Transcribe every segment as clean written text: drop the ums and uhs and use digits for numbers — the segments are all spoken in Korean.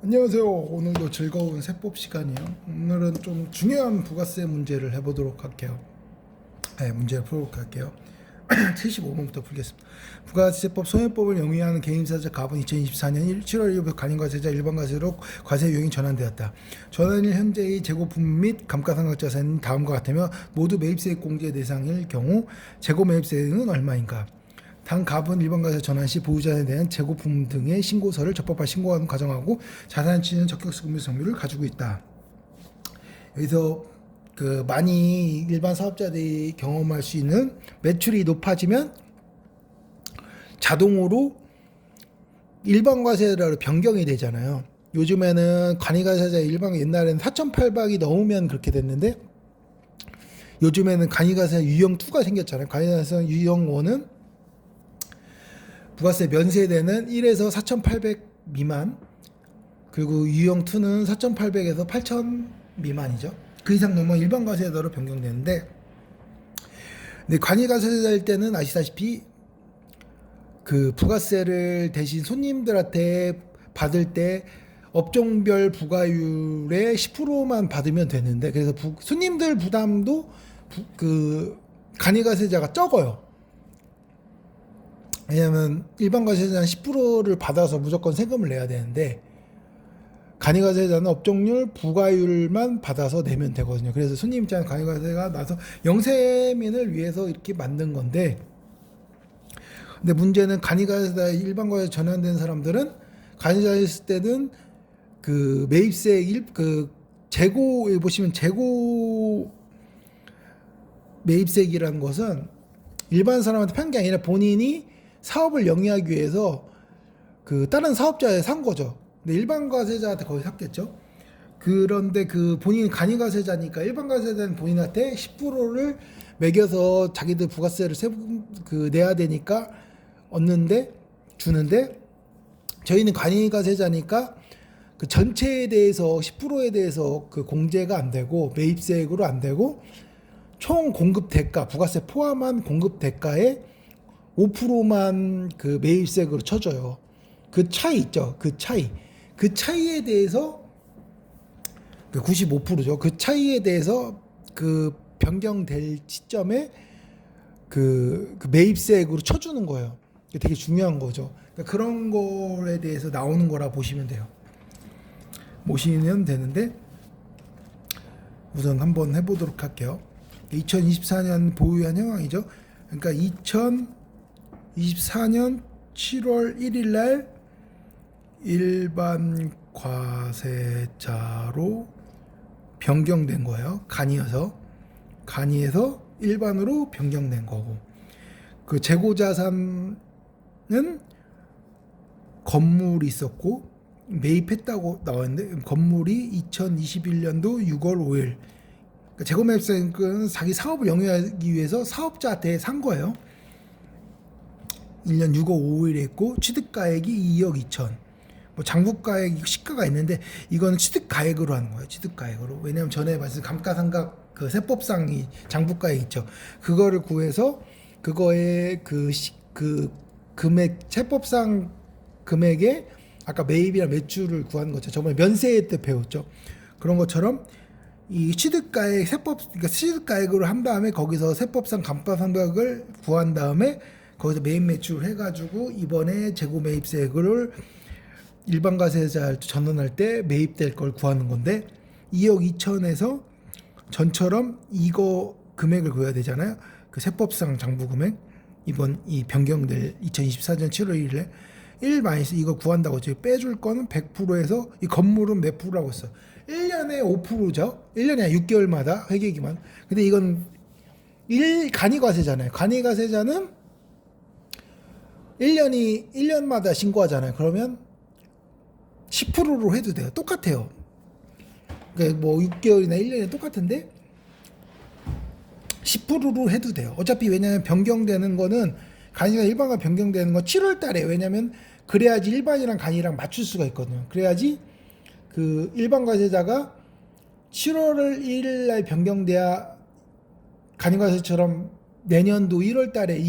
안녕하세요. 오늘도 즐거운 세법 시간이에요. 오늘은 좀 중요한 부가세 문제를 해보도록 할게요. 네, 문제를 풀어보도록 할게요. 75번부터 풀겠습니다. 부가세법 소유법을 영위하는 개인사적 가분 2024년 7월 1일부터 간인과세자 일반과세로 과세 유형이 전환되었다. 전환일 현재의 재고품 및 감가상각자산은 다음과 같으며 모두 매입세액 공제 대상일 경우 재고 매입세액은 얼마인가? 당 갑은 일반과세 전환 시 보유자에 대한 재고품 등의 신고서를 적법하게 신고하는 과정하고 자산에 치는 적격금융 성비를 가지고 있다. 여기서 많이 일반 사업자들이 경험할 수 있는 매출이 높아지면 자동으로 일반과세로 변경이 되잖아요. 요즘에는 간이과세자 일반 옛날에는 4,800이 넘으면 그렇게 됐는데 요즘에는 간이과세 유형 2가 생겼잖아요. 간이과세 유형 1은 부가세 면세되는 1에서 4,800 미만, 그리고 유형 2는 4,800에서 8,000 미만이죠. 그 이상 넘으면 일반 과세자로 변경되는데, 근데 간이과세자일 때는 아시다시피 그 부가세를 대신 손님들한테 받을 때 업종별 부가율의 10%만 받으면 되는데, 그래서 손님들 부담도 그 간이과세자가 적어요. 왜냐하면 일반 과세자는 10%를 받아서 무조건 세금을 내야 되는데 간이과세자는 업종률 부가율만 받아서 내면 되거든요. 그래서 손님 입장에 간이과세가 나서 영세민을 위해서 이렇게 만든 건데, 근데 문제는 간이과세자 일반 과세 전환된 사람들은 간이과세 했을 때는 그 매입세 그 재고에 보시면 재고 매입세액이라는 것은 일반 사람한테 판 게 아니라 본인이 사업을 영위하기 위해서 그 다른 사업자에 산 거죠. 근데 일반 과세자한테 거의 샀겠죠. 그런데 그 본인이 간이과세자니까 일반 과세자는 본인한테 10%를 매겨서 자기들 부가세를 내야 되니까 주는데 저희는 간이과세자니까 그 전체에 대해서 10%에 대해서 그 공제가 안 되고 매입세액으로 안 되고 총 공급 대가 부가세 포함한 공급 대가에 5%만 그 매입세액으로 쳐줘요. 그 차이 있죠. 그 차이에 대해서 그 95%죠. 그 차이에 대해서 그 변경될 시점에 그 매입세액으로 쳐주는 거예요. 되게 중요한 거죠. 그러니까 그런 거에 대해서 나오는 거라 보시면 돼요. 보시면 되는데 우선 한번 해보도록 할게요. 2024년 보유한 현황이죠. 그러니까 2024년 7월 1일 날 일반 과세자로 변경된 거예요. 간이에서 일반으로 변경된 거고, 그 재고자산은 건물이 있었고 매입했다고 나왔는데 건물이 2021년도 6월 5일 재고매입세액은 자기 사업을 영위하기 위해서 사업자한테 산 거예요. 1년 6월 5일에 했고 취득가액이 2억 2천. 뭐 장부가액 시가가 있는데 이거는 취득가액으로 하는 거예요. 취득가액으로. 왜냐하면 전에 말씀 감가상각 그 세법상 이 장부가액 있죠. 그거를 구해서 그거에 그 금액 세법상 금액에 아까 매입이랑 매출을 구하는 거죠. 저번에 면세 때 배웠죠. 그런 것처럼 이 취득가액 그러니까 취득가액으로 한 다음에 거기서 세법상 감가상각을 구한 다음에 거기서 매입 매출 해가지고 이번에 재고 매입세액을 일반 과세자 전환할 때 매입될 걸 구하는 건데 2억 2천에서 전처럼 이거 금액을 구해야 되잖아요. 그 세법상 장부 금액 이번 이 변경될 2024년 7월 1일에 1 마이너스 이거 구한다고 지금 빼줄 거는 100%에서 이 건물은 몇 프로라고 했어. 1년에 5%죠. 1년에 6개월마다 회계기만. 근데 이건 간이과세잖아요. 간이과세자는 1년마다 신고하잖아요. 그러면 10%로 해도 돼요. 똑같아요. 그러니까 뭐 6개월이나 1년이 똑같은데 10%로 해도 돼요. 어차피 왜냐하면 변경되는 거는 간이가 일반과 변경되는 건 7월 달에, 왜냐면 그래야지 일반이랑 간이랑 맞출 수가 있거든요. 그래야지 그 일반 과세자가 7월 1일 날 변경돼야 간이과세처럼 내년도 1월 달에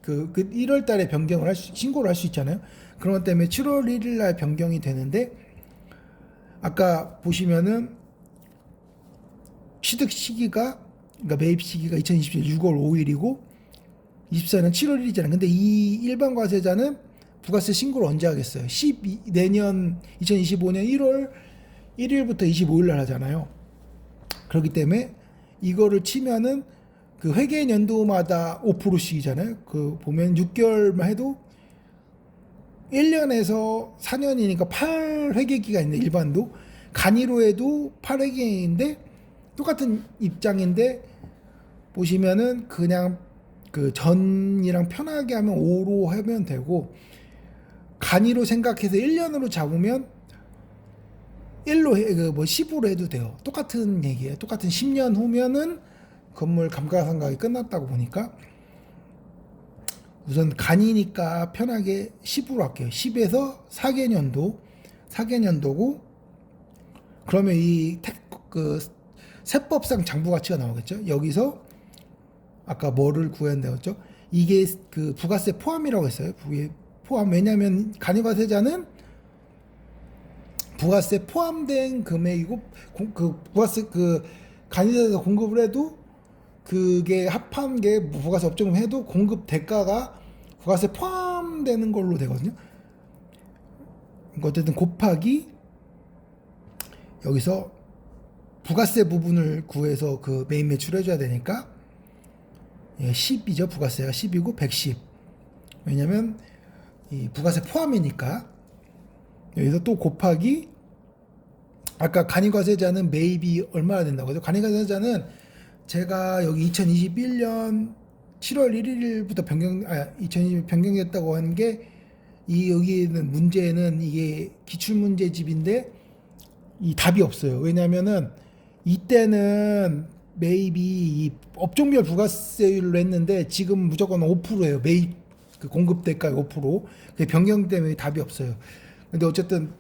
그 1월 달에 변경을 신고를 할 수 있잖아요. 그런 것 때문에 7월 1일 날 변경이 되는데 아까 보시면은 취득 시기가 그러니까 매입 시기가 2027년 6월 5일이고 24년 7월 1일이잖아요. 근데 이 일반 과세자는 부가세 신고를 언제 하겠어요? 내년 2025년 1월 1일부터 25일 날 하잖아요. 그렇기 때문에 이거를 치면은 그 회계 연도마다 5%씩이잖아요. 그 보면 6개월만 해도 1년에서 4년이니까 8회계기가 있는데 일반도 간이로 해도 8회계인데 똑같은 입장인데 보시면은 그냥 그 전이랑 편하게 하면 5로 하면 되고 간이로 생각해서 1년으로 잡으면 1로 뭐 10으로 해도 돼요. 똑같은 얘기예요. 똑같은 10년 후면은 건물 감가상각이 끝났다고 보니까 우선 간이니까 편하게 10으로 할게요. 10에서 4개년도고 그러면 그 세법상 장부가치가 나오겠죠. 여기서 아까 뭐를 구한다고 이게 그 부가세 포함이라고 했어요. 포함. 왜냐하면 간이과세자는 부가세 포함된 금액이고 그 부가세 그 간이세에서 공급을 해도 그게 합한 게 부가세 업종을 해도 공급 대가가 부가세 포함되는 걸로 되거든요. 어쨌든 곱하기 여기서 부가세 부분을 구해서 그 매입 매출을 해줘야 되니까 10이죠. 부가세가 10이고 110. 왜냐면 이 부가세 포함이니까 여기서 또 곱하기 아까 간이과세자는 매입이 얼마나 된다고 해서 간이과세자는 제가 여기 2021년 7월 1일부터 2020 변경됐다고 하는 게 여기는 문제는 이게 기출문제집인데 이 답이 없어요. 왜냐면은 이때는 매입이 이 업종별 부가세율로 했는데 지금 무조건 5%예요. 매입 그 공급 대가 5%. 그 변경 때문에 답이 없어요. 근데 어쨌든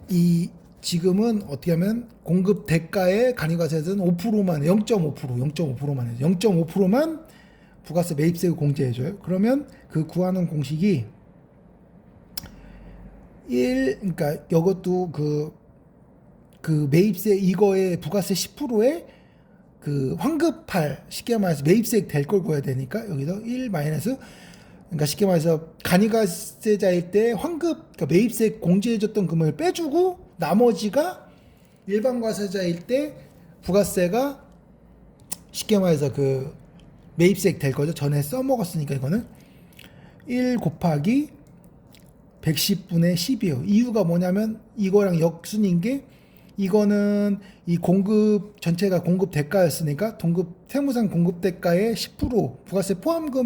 이 지금은 어떻게 하면 공급 대가의 간이과세는 5%만 0.5%만 해요. 0.5%만 부가세 매입세 공제해줘요. 그러면 그 구하는 공식이 그러니까 이것도 그 매입세 이거에 부가세 10%에 그 환급할 쉽게 말해서 매입세 될 걸 구해야 되니까 여기서 1 마이너스 그러니까 쉽게 말해서 간이과세자일 때 환급 그러니까 매입세 공제해줬던 금액을 빼주고 나머지가 일반 과세자일 때 부가세가 쉽게 말해서 그 매입세 될 거죠. 전에 써먹었으니까 이거는 1 곱하기 110분의 10이에요. 이유가 뭐냐면 이거랑 역순인 게 이거는 이 공급 전체가 공급 대가였으니까 세무상 공급 대가의 10% 부가세 포함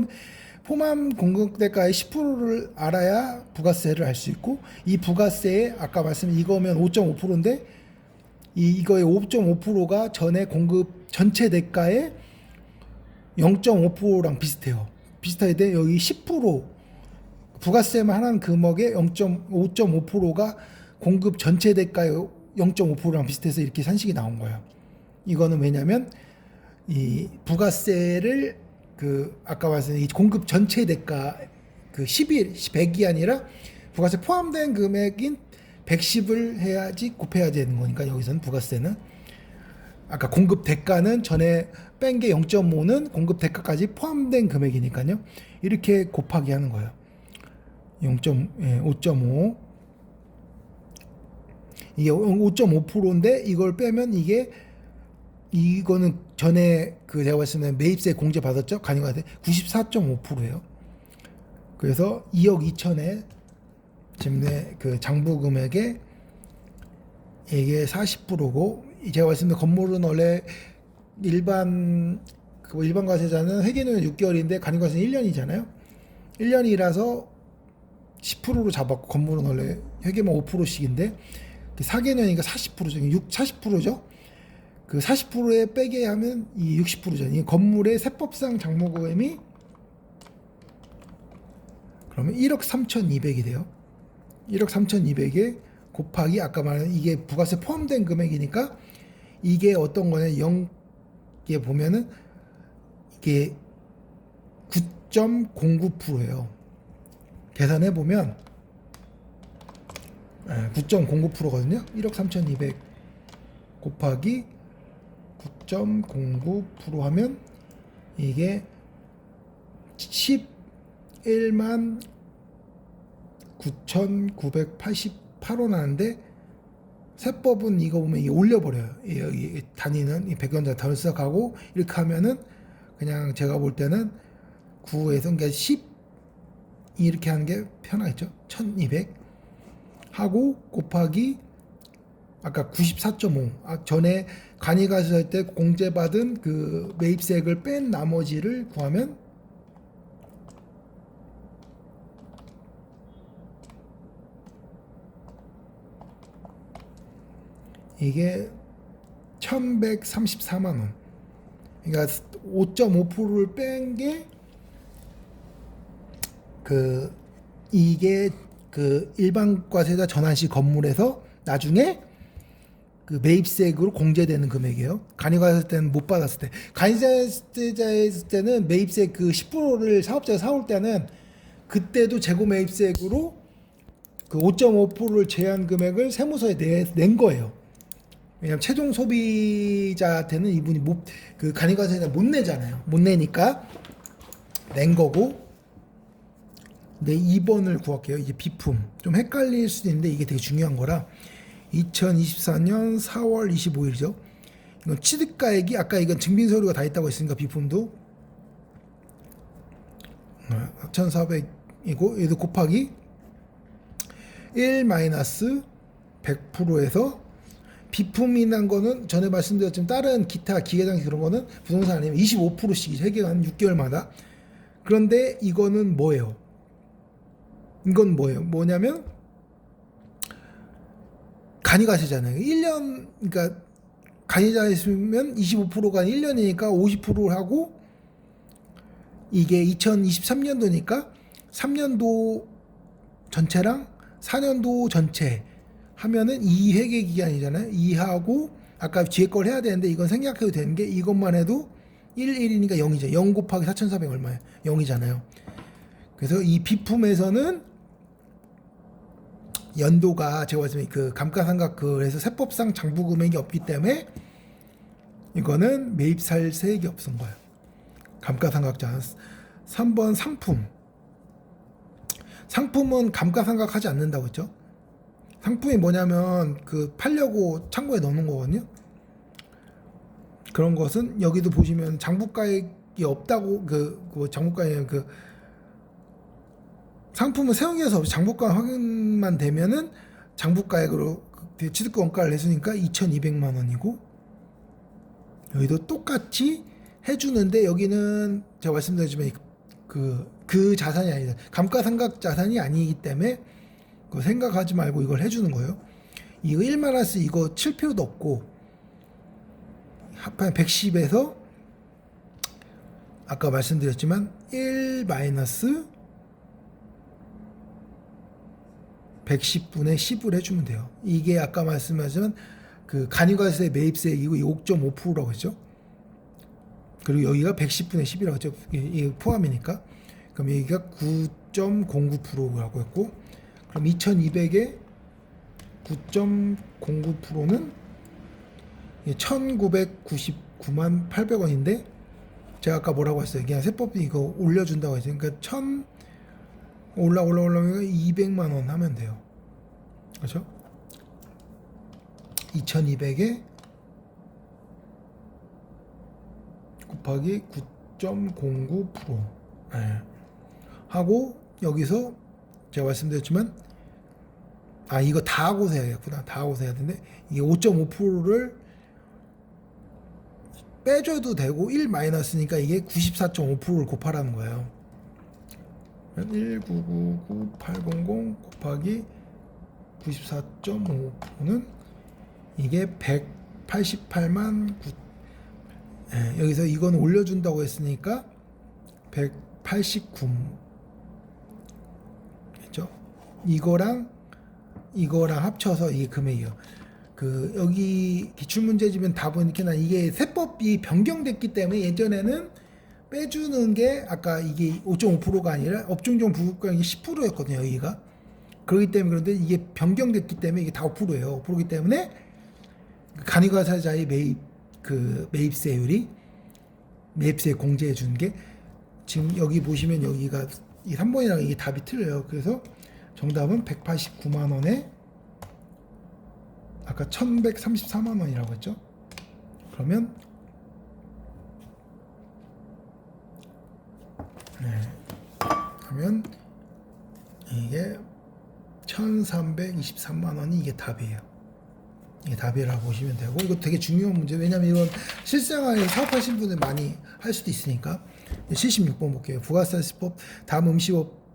공급 대가의 10%를 알아야 부가세를 알 수 있고 이 부가세에 아까 말씀 이거면 5.5%인데 이거의 5.5%가 전에 공급 전체 대가의 0.5%랑 비슷해요. 비슷한데 여기 10% 부가세만 하는 금액의 5.5%가 공급 전체 대가의 0.5%랑 비슷해서 이렇게 산식이 나온 거예요. 이거는 왜냐면 이 부가세를 그 아까 말씀드린 이 공급 전체 대가 그 100이 아니라 부가세 포함된 금액인 110을 해야지 곱해야 되는 거니까 여기서는 부가세는 아까 공급 대가는 전에 뺀 게 0.5는 공급 대가까지 포함된 금액이니까요. 이렇게 곱하기 하는 거예요. 5.5 이게 5.5%인데 이걸 빼면 이거는 전에 그 제가 봤을 때는 매입세 공제 받았죠? 간이과세 94.5%예요. 그래서 2억 2천에 지금 그 장부 금액에 이게 40%고 제가 말씀드린 건물은 원래 일반 과세자는 회계는 6개월인데 간이과세는 1년이잖아요. 1년이라서 10%로 잡았고 건물은 원래 회계만 5%씩인데 4개년이니까 40%죠. 40%죠. 그 40%에 빼게 하면 이 60%죠. 이 건물의 세법상 장부금이 그러면 1억 3,200이 돼요. 1억 3,200에 곱하기 아까 말한 이게 부가세 포함된 금액이니까 이게 어떤 거냐 0에 보면은 이게 9.09%예요. 계산해 보면 9.09%거든요. 1억 3,200 곱하기 9.09% 하면 이게 11만 9,988원 하는데 세법은 이거 보면 이게 올려버려요. 여기 단위는 이 백원자 덜썩하고 이렇게 하면은 그냥 제가 볼 때는 9에서 그러니까 10 이렇게 하는 게 편하겠죠. 1200 하고 곱하기 아까 94.5 전에 간이 갔을 때 공제받은 그 매입세액을 뺀 나머지를 구하면 이게 1134만 원. 그러니까 5.5%를 뺀 게 이게 일반과세자 전환시 건물에서 나중에 그 매입세액으로 공제되는 금액이에요. 간이과세자 때는 못 받았을 때. 간이과세자였을 때는 매입세액 그 10%를 사업자가 사올 때는 그때도 재고 매입세액으로 그 5.5%를 제한 금액을 세무서에 낸 거예요. 왜냐면 최종 소비자한테는 이분이 그 간이과세자 못 내잖아요. 못 내니까 낸 거고. 네, 2번을 구할게요. 이제 비품. 좀 헷갈릴 수도 있는데 이게 되게 중요한 거라. 2024년 4월 25일이죠. 이건 취득가액이 아까 이건 증빙서류가 다 있다고 했으니까 비품도 4,400이고 얘도 곱하기 1-100%에서 비품이란 거는 전에 말씀드렸지만 다른 기타 기계장치 그런 거는 부동산 아니면 25%씩 회계한 6개월마다. 그런데 이거는 뭐예요? 이건 뭐예요? 뭐냐면 간이과세잖아요. 1년 그러니까 간이자 있으면 25%가 1년이니까 50%를 하고 이게 2023년도니까 3년도 전체랑 4년도 전체 하면은 2회계 기간이잖아요. 2하고 아까 뒤에 걸 해야 되는데 이건 생략해도 되는 게 이것만 해도 1이니까 0이죠. 0 곱하기 4,400 얼마예요? 0이잖아요. 그래서 이 비품에서는 연도가 제가 말씀드린 그 감가상각 그래서 세법상 장부 금액이 없기 때문에 이거는 매입살세액이 없은 거예요. 감가상각자. 3번 상품. 상품은 감가상각하지 않는다고 했죠. 상품이 뭐냐면 그 팔려고 창고에 넣는 거거든요. 그런 것은 여기도 보시면 장부가액이 없다고 그 장부가액 그 상품은 세운계에서 장부가 확인만 되면은 장부가액으로 취득권 원가를 내주니까 2,200만 원이고 여기도 똑같이 해주는데 여기는 제가 말씀드렸지만 그 자산이 아니다. 감가상각 자산이 아니기 때문에 그거 생각하지 말고 이걸 해주는 거예요. 이거 1마이너스 이거 칠 필요도 없고 합한 110에서 아까 말씀드렸지만 1 마이너스 110분의 10을 해주면 돼요. 이게 아까 말씀하신 그 간이과세 매입세액이고 5.5%라고 했죠. 그리고 여기가 110분의 10이라고 했죠. 이게 포함이니까. 그럼 여기가 9.09%라고 했고, 그럼 2,200에 9.09%는 1,999만 800원인데 제가 아까 뭐라고 했어요? 그냥 세법이 이거 올려준다고 했어요. 그러니까 올라오면 200만 원 하면 돼요. 그렇죠? 2,200에 곱하기 9.09% 네. 하고 여기서 제가 말씀드렸지만 이거 다 하고서 해야겠구나. 다 하고서 해야 되는데 이게 5.5%를 빼줘도 되고 1 마이너스니까 이게 94.5%를 곱하라는 거예요. 1999800 곱하기 94.5%는 이게 188만 9 여기서 이건 올려준다고 했으니까 189 그렇죠? 이거랑 합쳐서 이게 금액이요. 그 여기 기출문제집은 답은 이렇게 나 이게 세법이 변경됐기 때문에 예전에는 빼주는 게 아까 이게 5.5%가 아니라 업종종 부국가액이 10%였거든요. 여기가 그렇기 때문에 그런데 이게 변경됐기 때문에 이게 다 5%예요. 5%이기 때문에 간이과세자의 매입세율이 매입세 공제해 주는 게 지금 여기 보시면 여기가 이 3번이랑 이게 답이 틀려요. 그래서 정답은 189만 원에 아까 1134만 원이라고 했죠. 그러면 그러면 이게 1323만 원이 이게 답이에요. 이게 답이라고 보시면 되고, 이거 되게 중요한 문제. 왜냐면 이건 실생활에 사업하신 분들 많이 할 수도 있으니까. 76번 볼게요. 부가세법 다음 음식업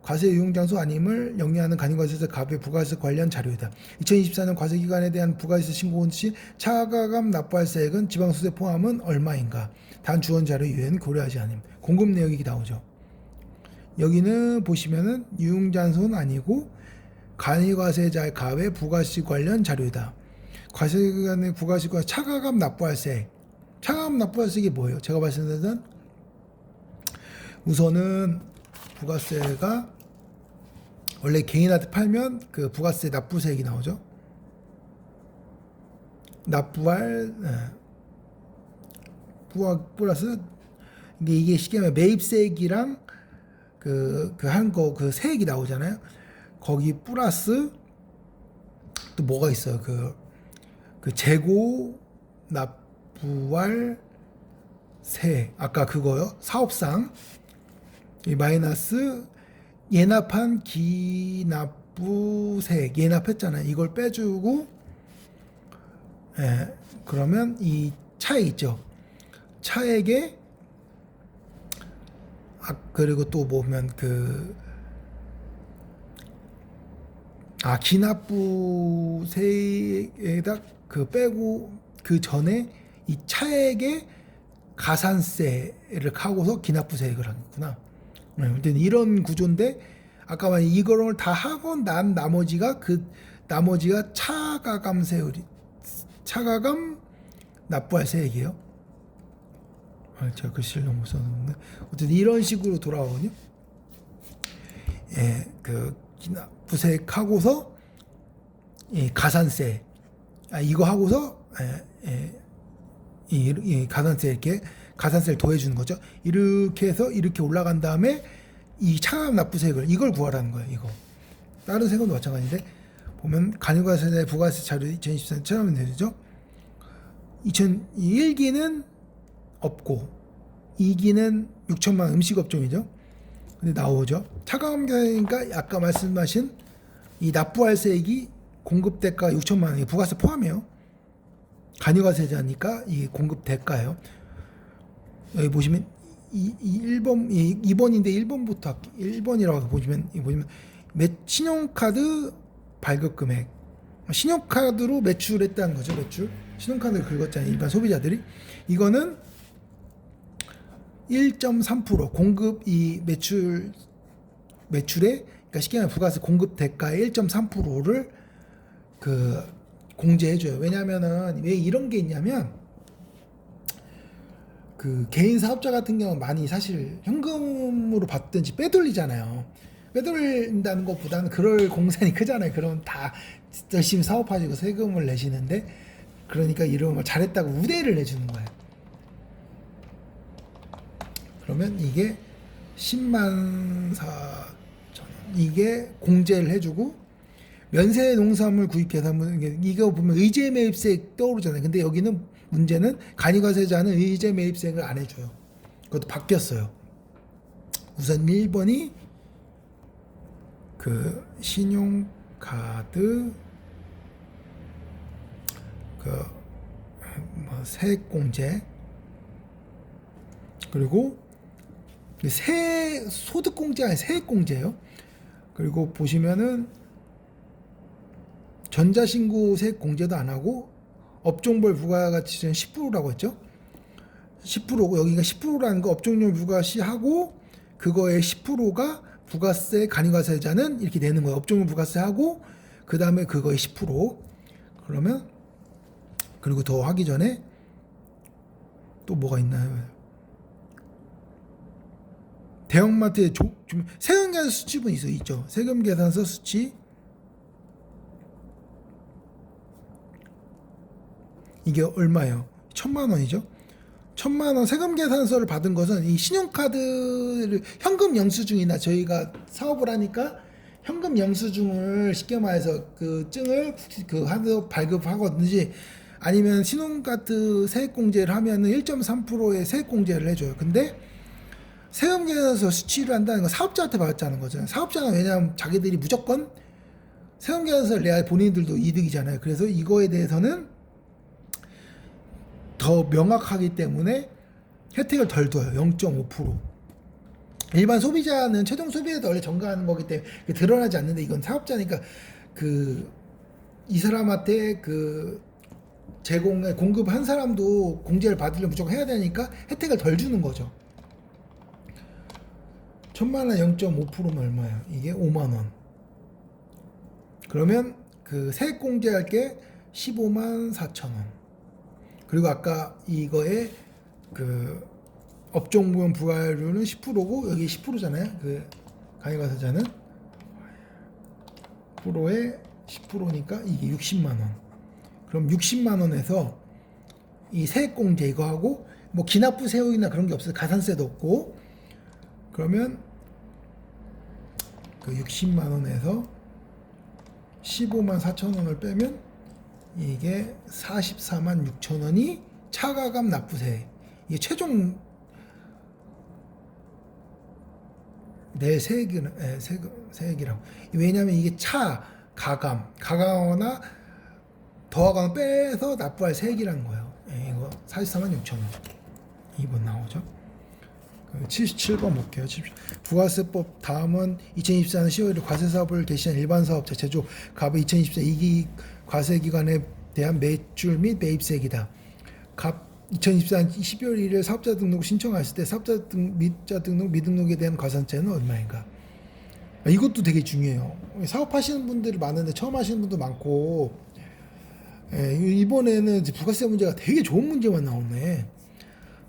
과세 유용장소 아님을 영리하는 간이과세자 갑의 부가세 관련 자료이다. 2024년 과세기간에 대한 부가세 신고 시 차가감 납부할 세액은 지방소득 포함은 얼마인가? 단 주원 자료 유엔 고려하지 않음. 공급 내역이 나오죠. 여기는 보시면은 유용장소는 아니고 간이과세자의 갑의 부가세 관련 자료이다. 과세기간의 부가세과 차가감 납부할 세액. 차가감 납부할 세액이 뭐예요? 제가 말씀드린 우선은 부가세가 원래 개인한테 팔면 그 부가세 납부세액이 나오죠. 납부할 플러스 이게 쉽게 말하면 매입세액이랑 그 한 거 그 세액이 나오잖아요. 거기 플러스 또 뭐가 있어요? 그 재고 납부할 세액 아까 그거요. 사업상 이 마이너스 예납한 기납부세액 예납했잖아요. 이걸 빼주고 그러면 이 차액 있죠. 차액에 그리고 또 보면 기납부세액에다 빼고 그 전에 이 차액에 가산세를 하고서 기납부세액을 하겠구나. 근데 이런 구조인데 아까 말한 이거를 다 하고 난 나머지가 차가감 납부할 세액이에요. 제가 글씨를 너무 써놓는데 어쨌든 이런 식으로 돌아오거든요. 기납부세액 하고서 가산세 이거 하고서 이 가산세 이렇게 가산세를 더해주는 거죠. 이렇게 해서 이렇게 올라간 다음에 이 차가감 납부세액을 이걸 구하라는 거예요. 이거 다른 세금도 마찬가지인데 보면 간이과세자의 부가세 자료 2024년 찾아보면 되죠. 2001기는 없고 2기는 6천만 원 음식업종이죠. 근데 나오죠. 차가감가니까 아까 말씀하신 이 납부할 세액이 공급 대가 6천만 원이 부가세 포함이에요. 간이과세자니까 이 공급 대가예요. 여기 보시면 2번인데 1번부터 1번이라고 보시면 신용카드 발급 금액 신용카드로 매출했다는 거죠. 매출 신용카드를 긁었잖아요. 일반 소비자들이 이거는 1.3% 공급 이 매출에 그러니까 쉽게 말하면 부가세 공급 대가의 1.3%를 공제해줘요. 왜냐하면은 왜 이런 게 있냐면 개인 사업자 같은 경우 많이 사실 현금으로 받든지 빼돌리잖아요. 빼돌린다는 것보다는 그럴 공산이 크잖아요. 그럼 다 열심히 사업하시고 세금을 내시는데 그러니까 이런 걸 잘했다고 우대를 내주는 거예요. 그러면 이게 10만 4천 원 이게 공제를 해주고 면세 농산물 구입해서 이거 보면 의제 매입세 떠오르잖아요. 근데 여기는 문제는 간이과세자는 의제 매입세액을 안 해줘요. 그것도 바뀌었어요. 우선 1번이 신용카드 세액공제 그리고 소득공제가 아니라 세액공제예요. 그리고 보시면은 전자신고 세액공제도 안 하고 업종별 부가가치세는 10%라고 했죠. 10%고 여기가 10%라는 거 업종별 부가시하고 그거의 10%가 부가세 간이과세자는 이렇게 내는 거예요. 업종별 부가세하고 그 다음에 그거의 10% 그러면 그리고 더 하기 전에 또 뭐가 있나요? 대형마트에 좀 세금 계산 수치분 있죠. 세금 계산서 수치 이게 얼마예요? 1,000만 원이죠. 1,000만 원 세금 계산서를 받은 것은 이 신용카드를 현금 영수증이나 저희가 사업을 하니까 현금 영수증을 쉽게 말해서 그 증을 그 하도 발급하거든지 아니면 신용카드 세액공제를 하면은 1.3%의 세액공제를 해줘요. 근데 세금 계산서 수치를 한다는 건 사업자한테 받았자는 거죠. 사업자는 왜냐하면 자기들이 무조건 세금 계산서를 내야 본인들도 이득이잖아요. 그래서 이거에 대해서는 더 명확하기 때문에 혜택을 덜 둬요. 0.5%. 일반 소비자는 최종 소비에도 원래 전가하는 거기 때문에 드러나지 않는데 이건 사업자니까 이 사람한테 공급한 사람도 공제를 받으려면 무조건 해야 되니까 혜택을 덜 주는 거죠. 1,000만 원 0.5%면 얼마예요? 이게 5만 원. 그러면 그 세액 공제할 게 15만 4천 원. 그리고 아까 이거에 그 업종부문 부과료는 10%고 여기 10%잖아요. 그 가해과세자는 프로에 10%니까 이게 60만 원. 그럼 60만 원에서 이 세액공제 이거 하고 뭐 기납부 세율이나 그런 게 없어요. 가산세도 없고 그러면 그 60만 원에서 15만 4천 원을 빼면 이게 44만 6천 원이 차가감 납부세. 이게 최종 내 세액이라고. 왜냐하면 이게 가감하거나 더하거나 빼서 납부할 세액이라는 거예요. 이거 44만 6천 원. 2번 나오죠. 77번 볼게요. 부가세법 다음은 2024년 10월 1일 과세사업을 개시한 일반사업자 제조 갑의 2024 2기 과세기간에 대한 매출 및 매입세액이다. 갑 2024년 12월 1일 사업자 등록 신청했을 때 사업자 등록 미등록에 대한 과세세는 얼마인가? 이것도 되게 중요해요. 사업하시는 분들이 많은데 처음 하시는 분도 많고 이번에는 부가세 문제가 되게 좋은 문제만 나오네.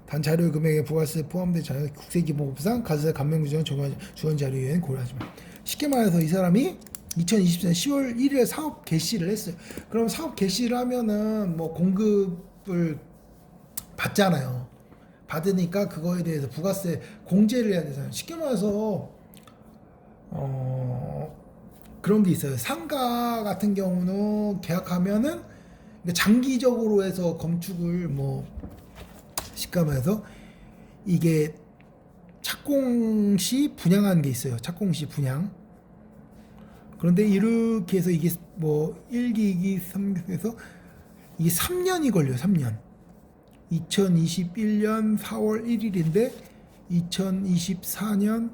단 자료 금액에 부가세 포함되지 않은 국세기본법상 가세세 감면규정을 주관 자료에는 고려하지 마. 쉽게 말해서 이 사람이 2024년 10월 1일에 사업 개시를 했어요. 그럼 사업 개시를 하면은 뭐 공급을 받잖아요. 받으니까 그거에 대해서 부가세 공제를 해야 되잖아요. 쉽게 말해서 그런 게 있어요. 상가 같은 경우는 계약하면은 장기적으로 해서 건축을 뭐 쉽게 말해서 이게 착공시 분양하는 게 있어요. 착공시 분양. 그런데 이렇게 해서 이게 뭐 1기, 2기, 3기에서 이게 3년이 걸려요. 3년. 2021년 4월 1일인데 2024년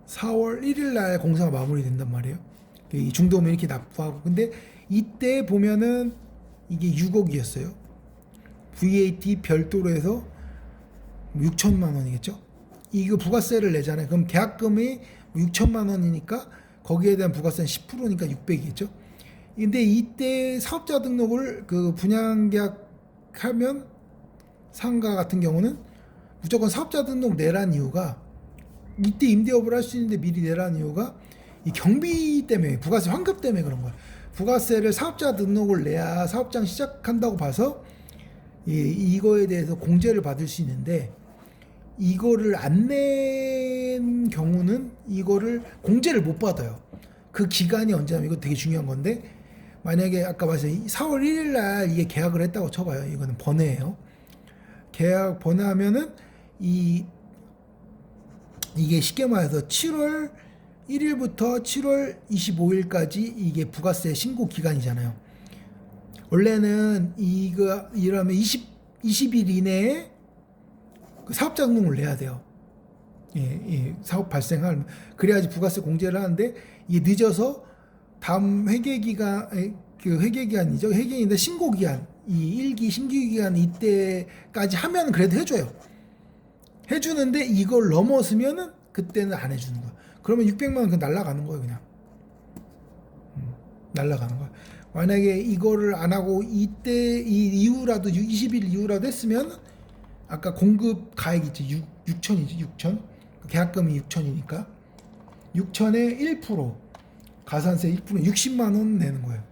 4월 1일 날 공사가 마무리된단 말이에요. 이 중도면 이렇게 납부하고. 근데 이때 보면은 이게 6억이었어요. VAT 별도로 해서 6천만 원이겠죠. 이거 부가세를 내잖아요. 그럼 계약금이 6천만 원이니까 거기에 대한 부가세는 10%니까 600이겠죠. 근데 이때 사업자 등록을 그 분양 계약하면 상가 같은 경우는 무조건 사업자 등록 내란 이유가 이때 임대업을 할 수 있는데 미리 내란 이유가 이 경비 때문에 부가세 환급 때문에 그런 거예요. 부가세를 사업자 등록을 내야 사업장 시작한다고 봐서 이거에 대해서 공제를 받을 수 있는데 이거를 안 낸 경우는 이거를 공제를 못 받아요. 그 기간이 언제냐면 이거 되게 중요한 건데 만약에 아까 말했어요. 4월 1일 날 이게 계약을 했다고 쳐봐요. 이거는 번외예요. 계약 번외하면은 이게 쉽게 말해서 7월 1일부터 7월 25일까지 이게 부가세 신고 기간이잖아요. 원래는 이러면 20일 이내에 그 사업자 등록을 내야 돼요. 사업 발생할 그래야지 부가세 공제를 하는데 이게 늦어서 다음 회계기간 그 회계기간이죠. 회계인데 신고기간 이 1기 신규기간 이때까지 하면 그래도 해줘요. 해주는데 이걸 넘어서면은 그때는 안 해주는 거야. 그러면 600만 원 그냥 날라가는 거예요. 그냥 날라가는 거야. 만약에 이거를 안 하고 이때 이후라도 20일 이후라도 했으면 아까 공급 가액 있지 6천이지 6천 계약금이 6천이니까 6천에 1% 가산세 1% 60만 원 내는 거예요.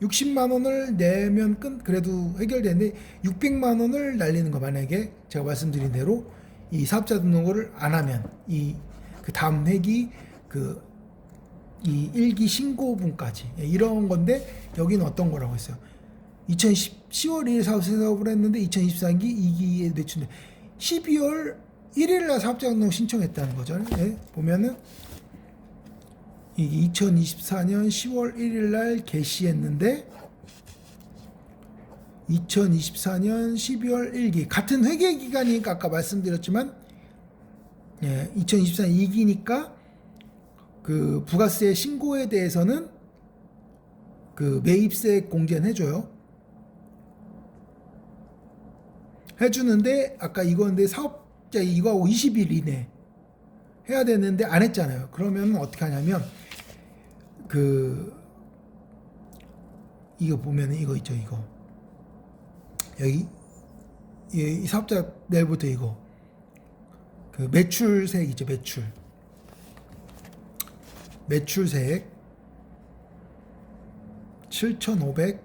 60만 원을 내면 그래도 해결되는데 600만 원을 날리는 거, 만약에 제가 말씀드린 대로 이 사업자 등록을 안 하면 그 다음 회기 이 1기 신고분까지 이런 건데, 여기는 어떤 거라고 했어요. 10월 1일 사업을 했는데 2024기 2기에 매출 12월 1일 날 사업자 등록 신청했다는 거죠. 네, 보면은 이게 2024년 10월 1일 날 개시했는데 2024년 12월 1기 같은 회계 기간이니까 아까 말씀드렸지만 2024년 2기니까 그 부가세 신고에 대해서는 그 매입세 공제는 해주는데 아까 이건데 사업자 이거하고 20일 이내 해야 되는데 안 했잖아요. 그러면 어떻게 하냐면 이거 보면은 이거 있죠. 이거 여기 이 사업자 내일부터 이거 그 매출세액 있죠. 매출세액 7,500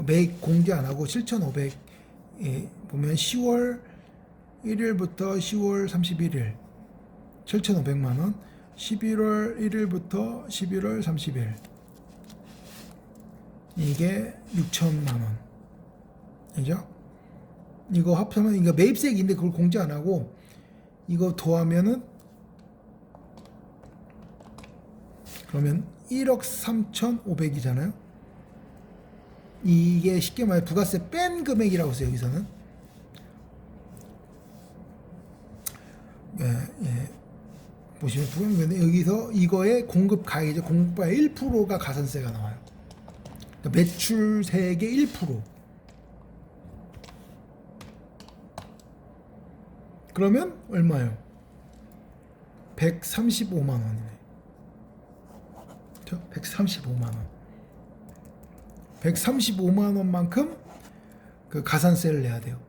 매입 공제 안 하고 7,500 보면 10월 1일부터 10월 31일 7,500만 원, 11월 1일부터 11월 30일 이게 6천만 원. 그죠? 이거 합하면 이거 매입세액인데 그걸 공제 안 하고 이거 더하면은 그러면 1억 3,500이잖아요. 이게 쉽게 말해 부가세 뺀 금액이라고 했어요. 여기서는 보시면 부가세 여기서 이거의 공급가액이죠. 공급가액 1%가 가산세가 나와요. 그러니까 매출세액의 1%. 그러면 얼마예요? 135만 원이네. 135만 원. 135만 원만큼 그 가산세를 내야 돼요.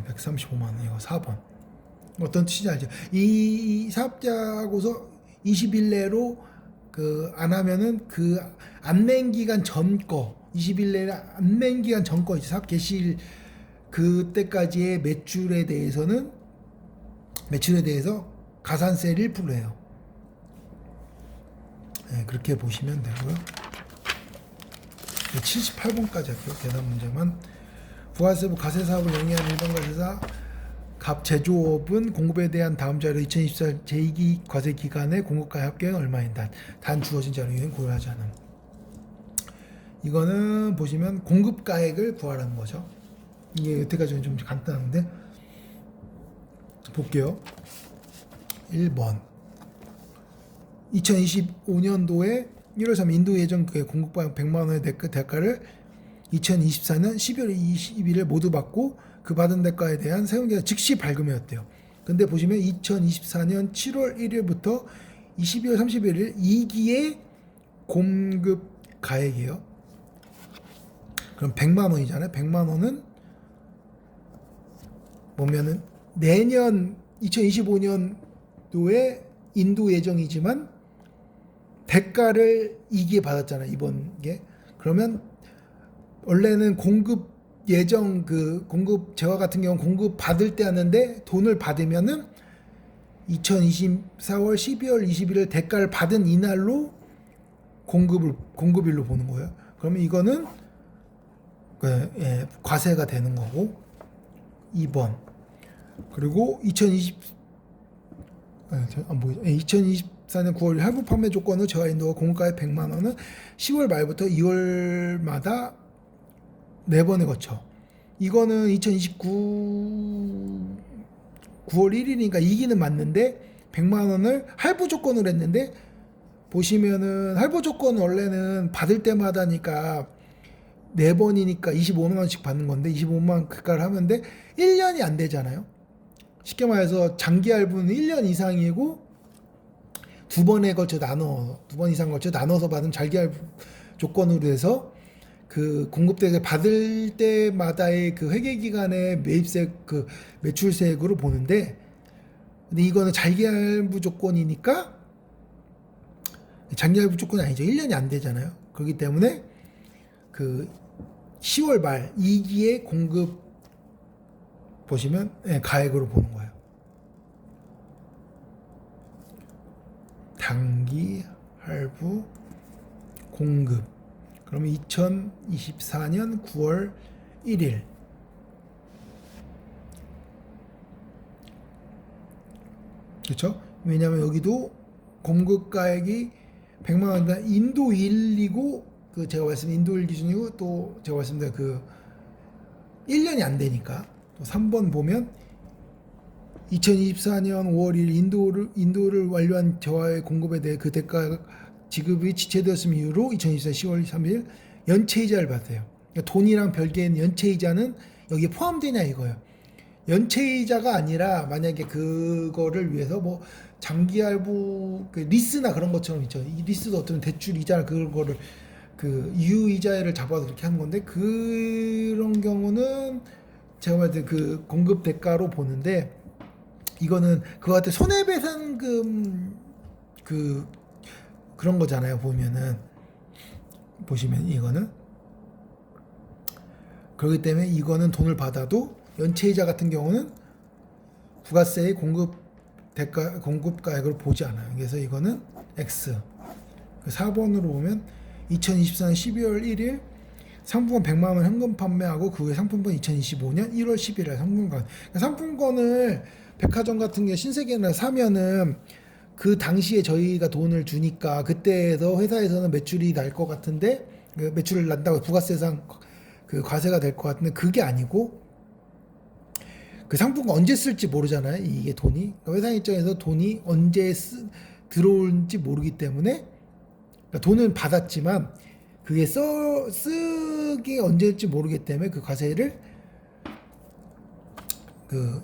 135만 원. 이거 4번. 어떤 뜻인지 알죠? 이 사업자하고서 20일 내로 그 안 하면은 그 안낸 기간 전 거, 20일 내에 안낸 기간 전 거 이제 사업 개시일 그때까지의 매출에 대해서 가산세를 1%예요. 그렇게 보시면 되고요. 78번까지 할게요. 계산 문제만. 부가세부 가세사업을 영위한 일반 가세사 갑 제조업은 공급에 대한 다음 자료 2024 제2기 과세 기간의 공급가액 합계는 얼마인다. 단 주어진 자료에는 고려하지 않음. 이거는 보시면 공급가액을 구하라는 거죠. 이게 여태까지는 좀 간단한데 볼게요. 1번 2025년도에 1월 3일 인도 예정 공급가액 100만 원의 대가를 2024년 12월 20일에 모두 받고 그 받은 대가에 대한 세금계산 즉시 발급이었대요. 근데 보시면 2024년 7월 1일부터 12월 31일 2기의 공급 가액이에요. 그럼 100만 원이잖아요. 100만 원은 보면은 내년 2025년도에 인도 예정이지만 대가를 2기에 받았잖아요. 이번 게. 그러면 원래는 공급 예정 공급 재화 같은 경우는 공급 받을 때 하는데 돈을 받으면은 2024월 12월 20일을 대가를 받은 이날로 공급일로 보는 거예요. 그러면 이거는 과세가 되는 거고. 2번. 그리고 2024년 9월 할부 판매 조건은 재화 인도가 공급가액 100만 원은 10월 말부터 2월마다 4번에 거쳐. 이거는 2029 9월 1일이니까 2기는 맞는데 100만 원을 할부 조건으로 했는데 보시면은 할부 조건 원래는 받을 때마다니까 4번이니까 25만 원씩 받는 건데 25만 원 그가를 하는데 1년이 안 되잖아요. 쉽게 말해서 장기 할부는 1년 이상이고 2번 이상 걸쳐 나눠서 받은 장기 할부 조건으로 해서 그 공급대를 받을 때마다의 그 회계 기간의 매입세 매출세액으로 보는데 근데 이거는 장기할부 조건이니까 장기할부 조건이 아니죠. 1년이 안 되잖아요. 그렇기 때문에 그 10월 말 2기의 공급 보시면 가액으로 보는 거예요. 단기 할부 공급. 그러면 2024년 9월 1일. 그렇죠? 왜냐하면 여기도 공급 가액이 100만 원이다. 인도 1이고 그 제가 말씀드린 인도 1 기준이고 또 제가 말씀드린 그 1년이 안 되니까 또 3번 보면 2024년 5월 1일 인도를 완료한 저하의 공급에 대해 그 대가 지급이 지체되었음 이후로 2024년 10월 3일 연체이자를 받아요. 그러니까 돈이랑 별개인 연체이자는 여기에 포함되냐 이거예요. 연체이자가 아니라 만약에 그거를 위해서 뭐 장기할부 그 리스나 그런 것처럼 있죠. 이 리스도 어떤 대출 이자 그거를 그 유이자를 잡아서 그렇게 하는 건데 그런 경우는 제가 말할 때 그 공급 대가로 보는데 이거는 그거 같아 손해배상금 그런 거잖아요. 보시면 이거는 그렇기 때문에 이거는 돈을 받아도 연체이자 같은 경우는 부가세의 공급가액을 보지 않아요. 그래서 이거는 X. 4번으로 보면 2024년 12월 1일 상품권 100만 원 현금 판매하고 그 후에 상품권 2025년 1월 11일 상품권. 상품권을 백화점 같은 게 신세계나 사면은 그 당시에 저희가 돈을 주니까 그때에서 회사에서는 매출이 날 것 같은데 그 매출을 난다고 부가세상 그 과세가 될 것 같은데 그게 아니고 그 상품권 언제 쓸지 모르잖아요. 이게 돈이 그러니까 회사 입장에서 돈이 언제 들어올지 모르기 때문에 그러니까 돈은 받았지만 그게 쓰기 언제일지 모르기 때문에 그 과세를 그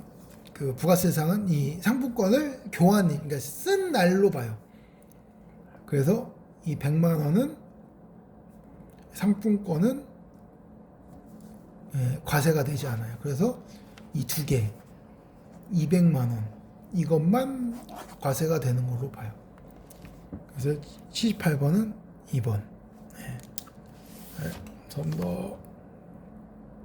부가세상은 이 상품권을 그러니까 쓴 날로 봐요. 그래서 이 100만 원은 상품권은 과세가 되지 않아요. 그래서 이 두 개 200만 원 이것만 과세가 되는 걸로 봐요. 그래서 78번은 2번. 네. 좀 더